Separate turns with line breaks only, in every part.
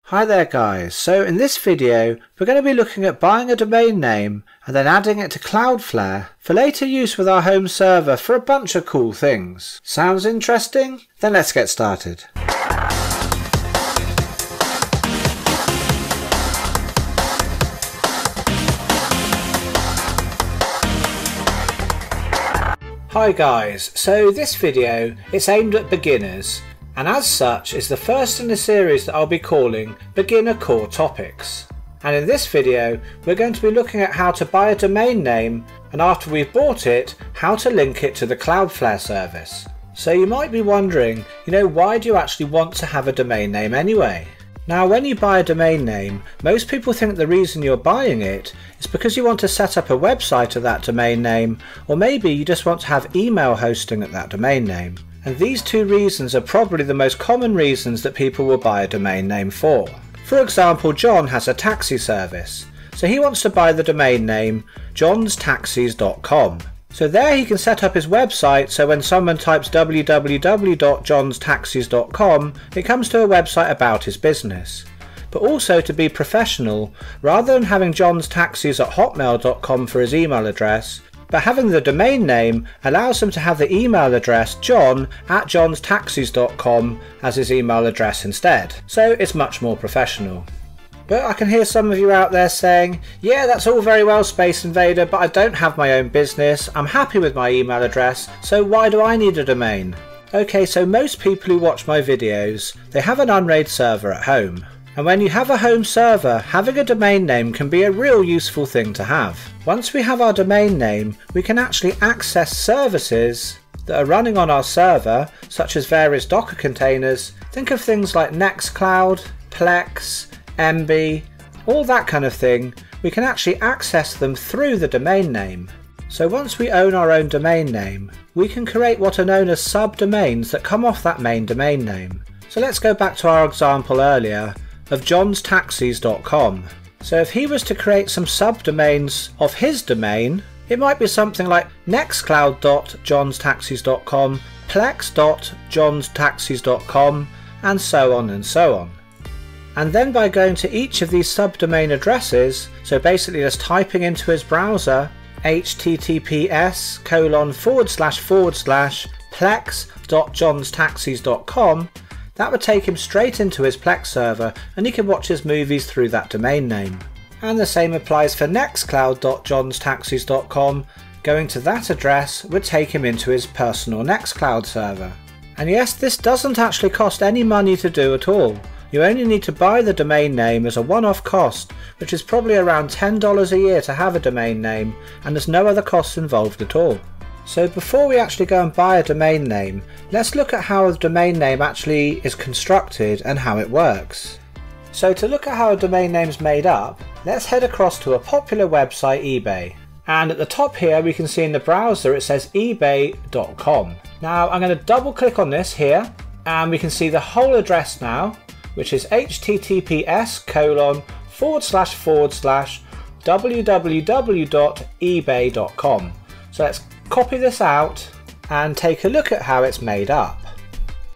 Hi there guys, so in this video we're going to be looking at buying a domain name and then adding it to Cloudflare for later use with our home server for a bunch of cool things. Sounds interesting? Then let's get started. Hi guys, so this video is aimed at beginners, and as such is the first in a series that I'll be calling Beginner Core Topics. And in this video we're going to be looking at how to buy a domain name, and after we've bought it, how to link it to the Cloudflare service. So you might be wondering, why do you actually want to have a domain name anyway? Now when you buy a domain name, most people think the reason you're buying it is because you want to set up a website of that domain name, or maybe you just want to have email hosting at that domain name. And these two reasons are probably the most common reasons that people will buy a domain name for. For example, John has a taxi service, so he wants to buy the domain name johnstaxis.com. So there he can set up his website, so when someone types www.johnstaxis.com, it comes to a website about his business. But also to be professional, rather than having johnstaxis@hotmail.com for his email address, but having the domain name allows him to have the email address john@johnstaxis.com as his email address instead. So it's much more professional. But I can hear some of you out there saying, yeah, that's all very well, Spaceinvader, but I don't have my own business, I'm happy with my email address, so why do I need a domain? Okay, so most people who watch my videos, they have an Unraid server at home. And when you have a home server, having a domain name can be a real useful thing to have. Once we have our domain name, we can actually access services that are running on our server, such as various Docker containers. Think of things like Nextcloud, Plex, MB, all that kind of thing. We can actually access them through the domain name. So once we own our own domain name, we can create what are known as subdomains that come off that main domain name. So let's go back to our example earlier of johnstaxis.com. So if he was to create some subdomains of his domain, it might be something like nextcloud.johnstaxis.com, plex.johnstaxis.com, and so on and so on. And then by going to each of these subdomain addresses, so basically just typing into his browser https://plex.johnstaxis.com, that would take him straight into his Plex server, and he can watch his movies through that domain name. And the same applies for nextcloud.johnstaxis.com. Going to that address would take him into his personal Nextcloud server. And yes, this doesn't actually cost any money to do at all. You only need to buy the domain name as a one-off cost, which is probably around $10 a year to have a domain name, and there's no other costs involved at all. So before we actually go and buy a domain name, let's look at how a domain name actually is constructed and how it works. So to look at how a domain name is made up, let's head across to a popular website, eBay. And at the top here we can see in the browser it says ebay.com. Now I'm going to double click on this here, and we can see the whole address now, which is https://www.ebay.com. So let's copy this out and take a look at how it's made up.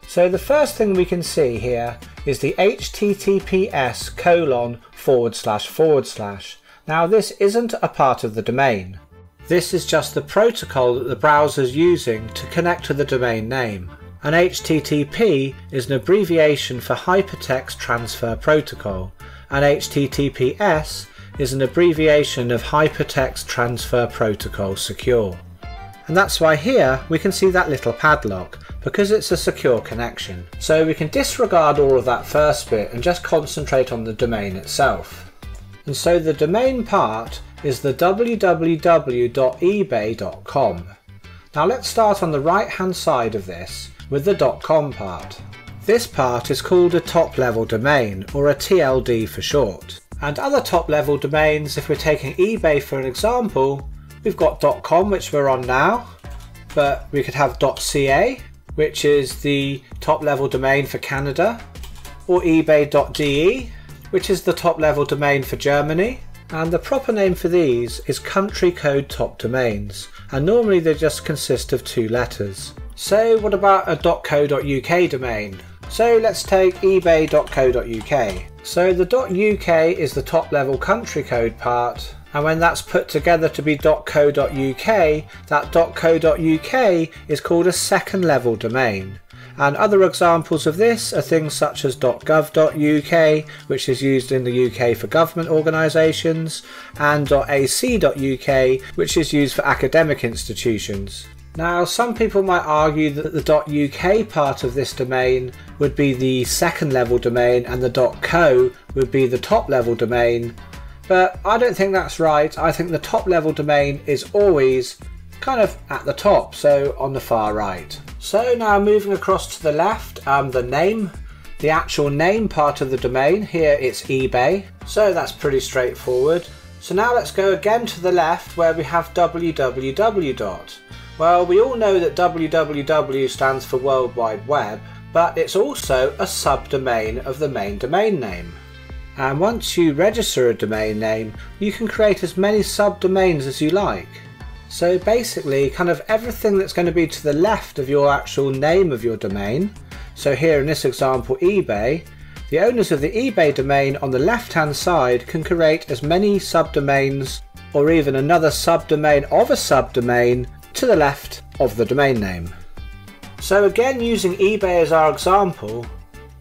So the first thing we can see here is the https://. Now this isn't a part of the domain. This is just the protocol that the browser is using to connect to the domain name. An HTTP is an abbreviation for Hypertext Transfer Protocol, and HTTPS is an abbreviation of Hypertext Transfer Protocol Secure. And that's why here we can see that little padlock, because it's a secure connection. So we can disregard all of that first bit and just concentrate on the domain itself. And so the domain part is the www.ebay.com. Now let's start on the right hand side of this with the .com part. This part is called a top level domain, or a TLD for short. And other top level domains, if we're taking eBay for an example, we've got .com, which we're on now, but we could have .ca, which is the top level domain for Canada, or ebay.de, which is the top level domain for Germany. And the proper name for these is country code top domains, and normally they just consist of 2 letters. So what about a .co.uk domain? So let's take ebay.co.uk. So the .uk is the top level country code part, and when that's put together to be .co.uk, that .co.uk is called a second level domain. And other examples of this are things such as .gov.uk, which is used in the UK for government organisations, and .ac.uk, which is used for academic institutions. Now, some people might argue that the .uk part of this domain would be the second level domain and the .co would be the top level domain, but I don't think that's right. I think the top level domain is always kind of at the top, so on the far right. So now moving across to the left, the name, the actual name part of the domain, here it's eBay, so that's pretty straightforward. So now let's go again to the left where we have www. Well, we all know that www stands for World Wide Web, but it's also a subdomain of the main domain name. And once you register a domain name, you can create as many subdomains as you like. So basically, kind of everything that's going to be to the left of your actual name of your domain, so here in this example eBay, the owners of the eBay domain on the left hand side can create as many subdomains or even another subdomain of a subdomain to the left of the domain name. So again, using eBay as our example,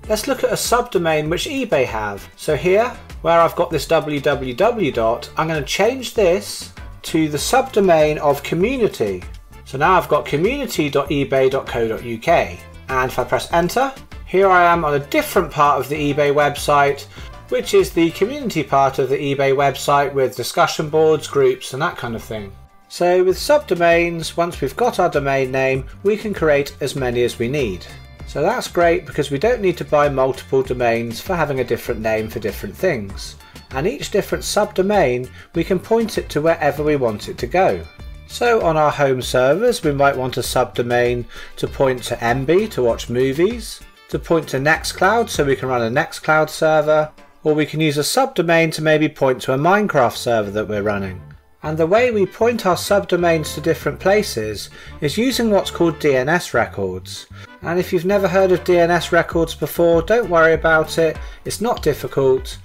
let's look at a subdomain which eBay have. So here, where I've got this www, I'm going to change this to the subdomain of community. So now I've got community.ebay.co.uk, and if I press enter, here I am on a different part of the eBay website, which is the community part of the eBay website with discussion boards, groups and that kind of thing. So with subdomains, once we've got our domain name, we can create as many as we need. So that's great because we don't need to buy multiple domains for having a different name for different things. And each different subdomain, we can point it to wherever we want it to go. So on our home servers, we might want a subdomain to point to MB to watch movies, to point to Nextcloud so we can run a Nextcloud server, or we can use a subdomain to maybe point to a Minecraft server that we're running. And the way we point our subdomains to different places is using what's called DNS records. And if you've never heard of DNS records before, don't worry about it, it's not difficult.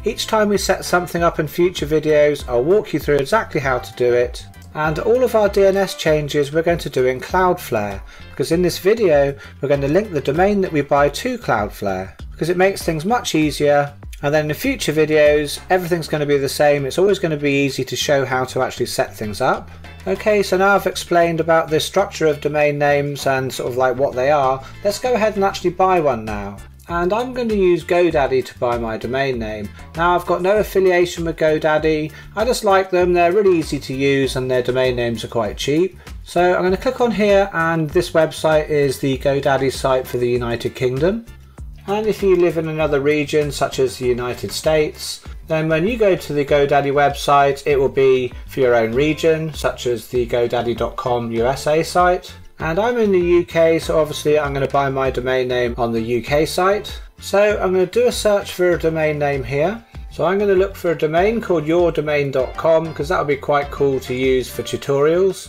Each time we set something up in future videos, I'll walk you through exactly how to do it. And all of our DNS changes we're going to do in Cloudflare, because in this video we're going to link the domain that we buy to Cloudflare, because it makes things much easier. And then in future videos, everything's going to be the same. It's always going to be easy to show how to actually set things up. Okay, so now I've explained about the structure of domain names and sort of like what they are. Let's go ahead and actually buy one now. And I'm going to use GoDaddy to buy my domain name. Now I've got no affiliation with GoDaddy. I just like them. They're really easy to use and their domain names are quite cheap. So I'm going to click on here, and this website is the GoDaddy site for the United Kingdom. And if you live in another region such as the United States, then when you go to the GoDaddy website, it will be for your own region, such as the GoDaddy.com USA site. And I'm in the UK, so obviously I'm going to buy my domain name on the UK site. So I'm going to do a search for a domain name here. So I'm going to look for a domain called yourdomain.com, because that would be quite cool to use for tutorials.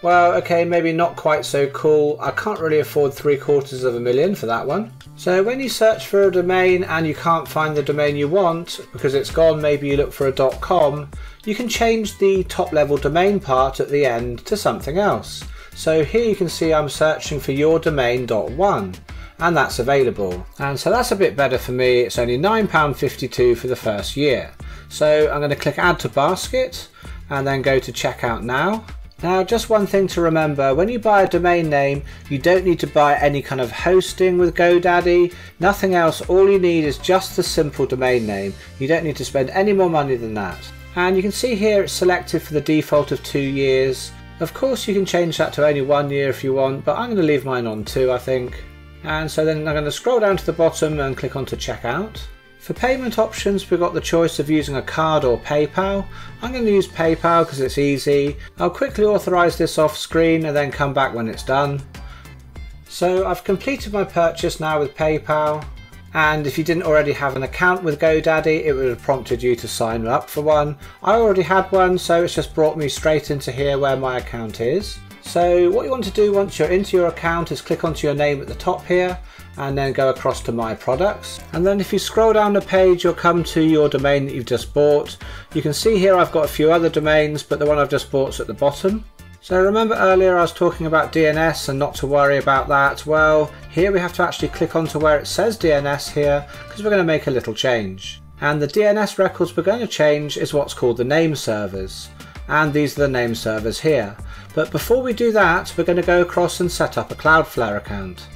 Well, okay, maybe not quite so cool. I can't really afford $750,000 for that one. So when you search for a domain and you can't find the domain you want because it's gone, maybe you look for a .com, you can change the top level domain part at the end to something else. So here you can see I'm searching for yourdomain.1, and that's available. And so that's a bit better for me. It's only £9.52 for the first year. So I'm going to click add to basket and then go to checkout now. Now, just one thing to remember, when you buy a domain name, you don't need to buy any kind of hosting with GoDaddy, nothing else. All you need is just the simple domain name. You don't need to spend any more money than that. And you can see here it's selected for the default of 2 years. Of course you can change that to only 1 year if you want, but I'm going to leave mine on 2, I think. And so then I'm going to scroll down to the bottom and click on to checkout. For payment options, we've got the choice of using a card or PayPal. I'm going to use PayPal because it's easy. I'll quickly authorise this off screen and then come back when it's done. So I've completed my purchase now with PayPal, and if you didn't already have an account with GoDaddy, it would have prompted you to sign up for one. I already had one, so it's just brought me straight into here where my account is. So what you want to do once you're into your account is click onto your name at the top here, and then go across to My Products. And then if you scroll down the page, you'll come to your domain that you've just bought. You can see here I've got a few other domains, but the one I've just bought is at the bottom. So remember earlier I was talking about DNS and not to worry about that. Well, here we have to actually click onto where it says DNS here, because we're going to make a little change. And the DNS records we're going to change is what's called the name servers. And these are the name servers here. But before we do that, we're going to go across and set up a Cloudflare account.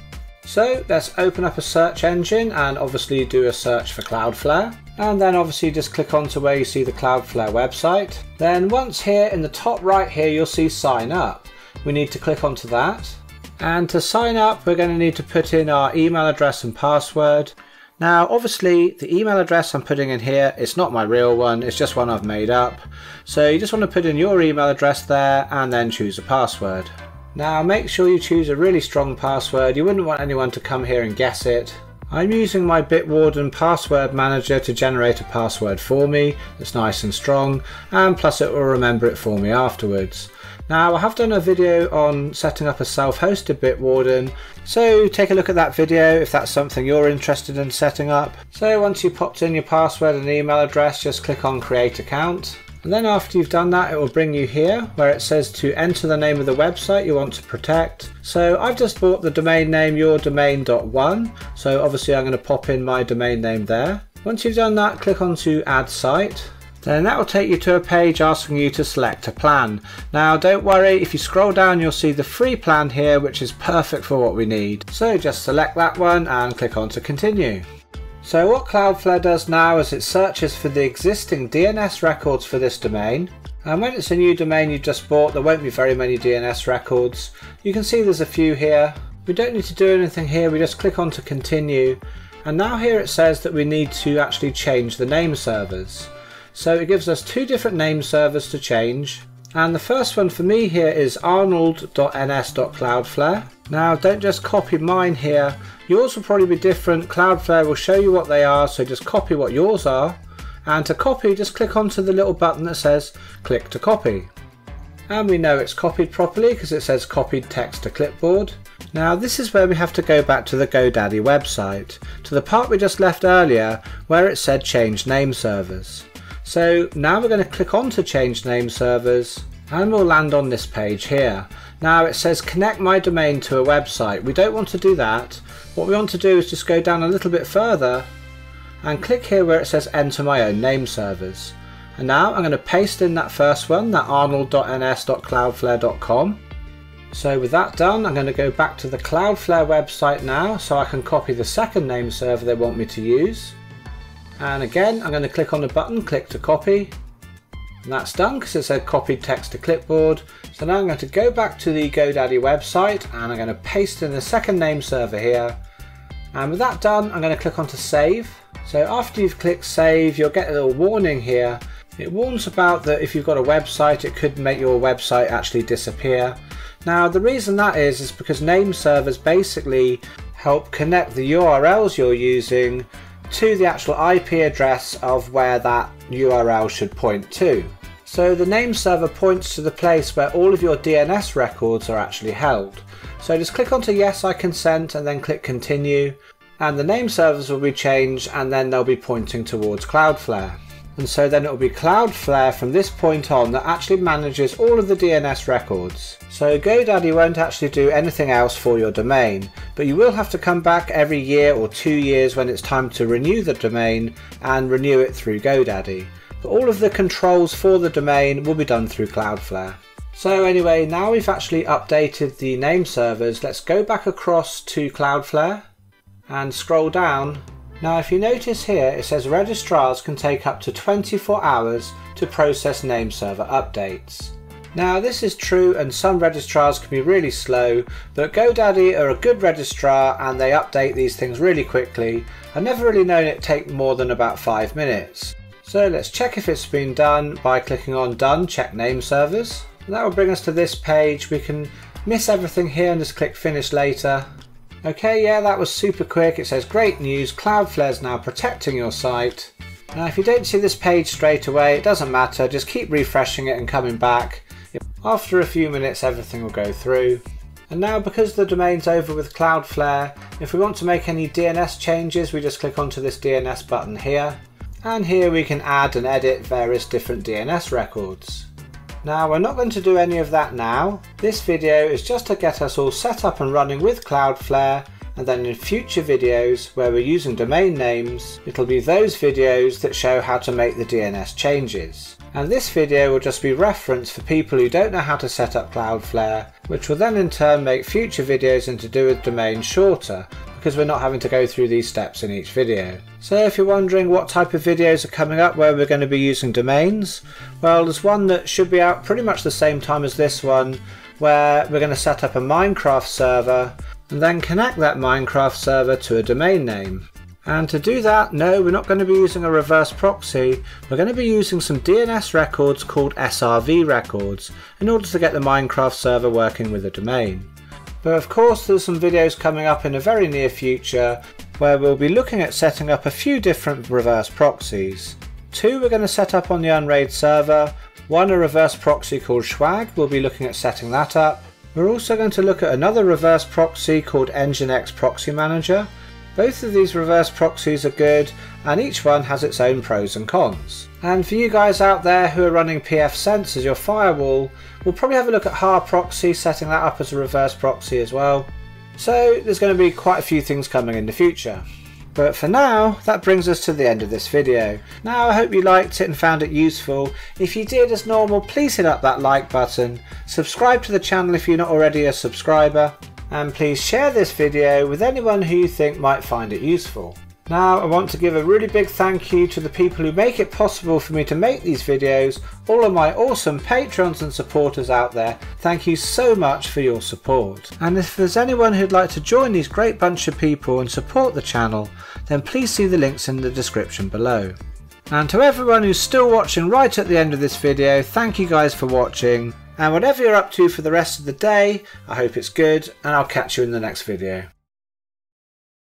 So let's open up a search engine and obviously do a search for Cloudflare. And then obviously just click onto where you see the Cloudflare website. Then once here in the top right here, you'll see sign up. We need to click onto that. And to sign up, we're going to need to put in our email address and password. Now obviously the email address I'm putting in here, it's not my real one, it's just one I've made up. So you just want to put in your email address there and then choose a password. Now make sure you choose a really strong password, you wouldn't want anyone to come here and guess it. I'm using my Bitwarden password manager to generate a password for me that's nice and strong, and plus it will remember it for me afterwards. Now I have done a video on setting up a self-hosted Bitwarden, so take a look at that video if that's something you're interested in setting up. So once you've popped in your password and email address, just click on create account. And then after you've done that, it will bring you here where it says to enter the name of the website you want to protect. So I've just bought the domain name yourdomain.1, so obviously I'm going to pop in my domain name there. Once you've done that, click on to add site. Then that will take you to a page asking you to select a plan. Now don't worry, if you scroll down you'll see the free plan here, which is perfect for what we need. So just select that one and click on to continue. So what Cloudflare does now is it searches for the existing DNS records for this domain. And when it's a new domain you've just bought, there won't be very many DNS records. You can see there's a few here. We don't need to do anything here, we just click on to continue. And now here it says that we need to actually change the name servers. So it gives us two different name servers to change. And the first one for me here is arnold.ns.cloudflare. Now don't just copy mine here, yours will probably be different. Cloudflare will show you what they are, so just copy what yours are. And to copy, just click onto the little button that says click to copy. And we know it's copied properly because it says copied text to clipboard. Now this is where we have to go back to the GoDaddy website, to the part we just left earlier where it said change name servers. So now we're going to click on to change name servers and we'll land on this page here. Now it says connect my domain to a website. We don't want to do that. What we want to do is just go down a little bit further and click here where it says enter my own name servers. And now I'm going to paste in that first one, that arnold.ns.cloudflare.com. So with that done, I'm going to go back to the Cloudflare website now so I can copy the second name server they want me to use. And again, I'm going to click on the button, click to copy. And that's done because it said copied text to clipboard. So now I'm going to go back to the GoDaddy website and I'm going to paste in the second name server here. And with that done, I'm going to click on to save. So after you've clicked save, you'll get a little warning here. It warns about that if you've got a website, it could make your website actually disappear. Now the reason that is because name servers basically help connect the URLs you're using to the actual IP address of where that URL should point to. So the name server points to the place where all of your DNS records are actually held. So just click onto yes I consent and then click continue, and the name servers will be changed and then they'll be pointing towards Cloudflare. And so then it will be Cloudflare from this point on that actually manages all of the DNS records. So GoDaddy won't actually do anything else for your domain, but you will have to come back every year or 2 years when it's time to renew the domain and renew it through GoDaddy. But all of the controls for the domain will be done through Cloudflare. So anyway, now we've actually updated the name servers, let's go back across to Cloudflare and scroll down. Now if you notice here it says registrars can take up to 24 hours to process name server updates. Now this is true and some registrars can be really slow, but GoDaddy are a good registrar and they update these things really quickly. I've never really known it take more than about 5 minutes. So let's check if it's been done by clicking on done, check name servers. And that will bring us to this page. We can miss everything here and just click finish later. Okay, yeah, that was super quick. It says great news, Cloudflare's now protecting your site. Now if you don't see this page straight away, it doesn't matter, just keep refreshing it and coming back. After a few minutes everything will go through. And now, because the domain's over with Cloudflare, if we want to make any DNS changes, we just click onto this DNS button here. And here we can add and edit various different DNS records. Now, we're not going to do any of that now. This video is just to get us all set up and running with Cloudflare, and then in future videos where we're using domain names, it'll be those videos that show how to make the DNS changes. And this video will just be reference for people who don't know how to set up Cloudflare, which will then in turn make future videos and to do with domains shorter, because we're not having to go through these steps in each video. So if you're wondering what type of videos are coming up where we're going to be using domains, well, there's one that should be out pretty much the same time as this one, where we're going to set up a Minecraft server and then connect that Minecraft server to a domain name. And to do that, no, we're not going to be using a reverse proxy, we're going to be using some DNS records called SRV records in order to get the Minecraft server working with a domain. But of course there's some videos coming up in the very near future where we'll be looking at setting up a few different reverse proxies. Two we're going to set up on the Unraid server, one a reverse proxy called Swag, we'll be looking at setting that up. We're also going to look at another reverse proxy called Nginx Proxy Manager. Both of these reverse proxies are good and each one has its own pros and cons. And for you guys out there who are running pfSense as your firewall, we'll probably have a look at HARProxy, setting that up as a reverse proxy as well. So there's going to be quite a few things coming in the future. But for now, that brings us to the end of this video. Now I hope you liked it and found it useful. If you did, as normal, please hit up that like button, subscribe to the channel if you're not already a subscriber, and please share this video with anyone who you think might find it useful. Now I want to give a really big thank you to the people who make it possible for me to make these videos, all of my awesome patrons and supporters out there. Thank you so much for your support. And if there's anyone who'd like to join these great bunch of people and support the channel, then please see the links in the description below. And to everyone who's still watching right at the end of this video, thank you guys for watching. And whatever you're up to for the rest of the day, I hope it's good, and I'll catch you in the next video.